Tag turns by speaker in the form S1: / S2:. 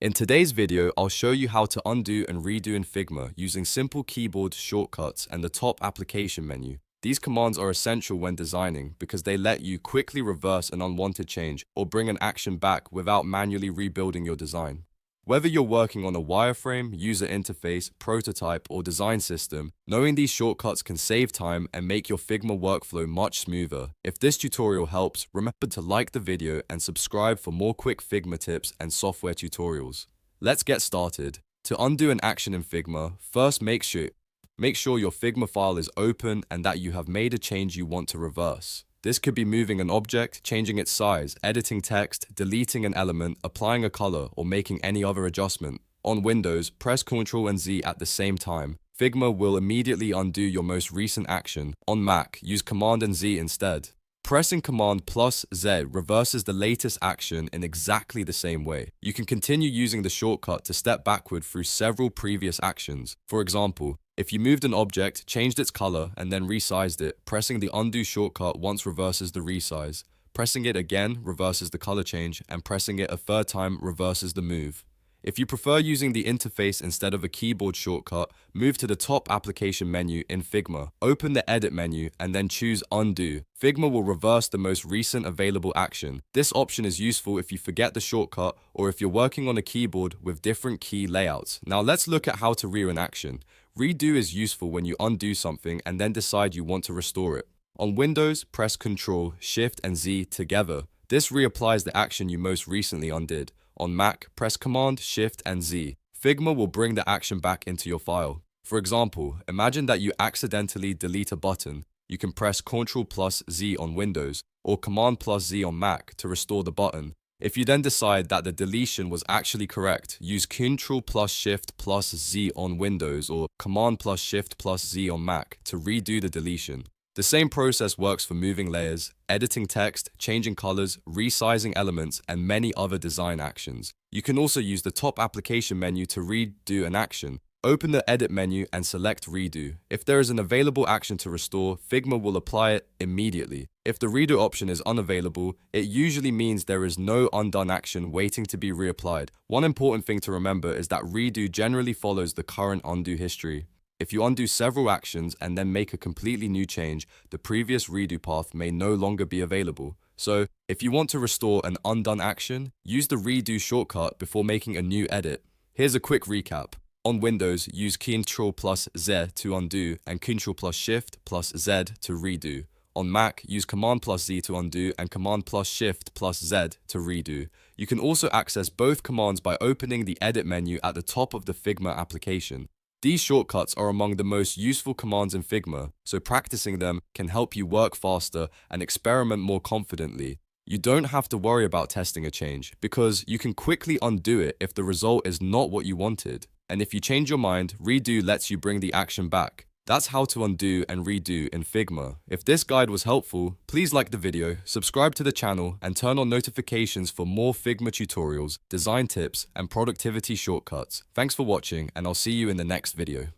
S1: In today's video, I'll show you how to undo and redo in Figma using simple keyboard shortcuts and the top application menu. These commands are essential when designing because they let you quickly reverse an unwanted change or bring an action back without manually rebuilding your design. Whether you're working on a wireframe, user interface, prototype, or design system, knowing these shortcuts can save time and make your Figma workflow much smoother. If this tutorial helps, remember to like the video and subscribe for more quick Figma tips and software tutorials. Let's get started. To undo an action in Figma, first make sure your Figma file is open and that you have made a change you want to reverse. This could be moving an object, changing its size, editing text, deleting an element, applying a color, or making any other adjustment. On Windows, press Ctrl and Z at the same time. Figma will immediately undo your most recent action. On Mac, use Command and Z instead. Pressing Command plus Z reverses the latest action in exactly the same way. You can continue using the shortcut to step backward through several previous actions. For example, if you moved an object, changed its color, and then resized it, pressing the undo shortcut once reverses the resize. Pressing it again reverses the color change, and pressing it a third time reverses the move. If you prefer using the interface instead of a keyboard shortcut, move to the top application menu in Figma. Open the edit menu and then choose undo. Figma will reverse the most recent available action. This option is useful if you forget the shortcut or if you're working on a keyboard with different key layouts. Now let's look at how to redo an action. Redo is useful when you undo something and then decide you want to restore it. On Windows, press Ctrl, Shift and Z together. This reapplies the action you most recently undid. On Mac, press Command, Shift, and Z. Figma will bring the action back into your file. For example, imagine that you accidentally delete a button. You can press Ctrl plus Z on Windows or Command plus Z on Mac to restore the button. If you then decide that the deletion was actually correct, use Ctrl plus Shift plus Z on Windows or Command plus Shift plus Z on Mac to redo the deletion. The same process works for moving layers, editing text, changing colors, resizing elements, and many other design actions. You can also use the top application menu to redo an action. Open the edit menu and select redo. If there is an available action to restore, Figma will apply it immediately. If the redo option is unavailable, it usually means there is no undone action waiting to be reapplied. One important thing to remember is that redo generally follows the current undo history. If you undo several actions and then make a completely new change, the previous redo path may no longer be available. So, if you want to restore an undone action, use the redo shortcut before making a new edit. Here's a quick recap. On Windows, use Ctrl plus Z to undo and Ctrl plus Shift plus Z to redo. On Mac, use Command plus Z to undo and Command plus Shift plus Z to redo. You can also access both commands by opening the edit menu at the top of the Figma application. These shortcuts are among the most useful commands in Figma, so practicing them can help you work faster and experiment more confidently. You don't have to worry about testing a change, because you can quickly undo it if the result is not what you wanted. And if you change your mind, redo lets you bring the action back. That's how to undo and redo in Figma. If this guide was helpful, please like the video, subscribe to the channel, and turn on notifications for more Figma tutorials, design tips, and productivity shortcuts. Thanks for watching, and I'll see you in the next video.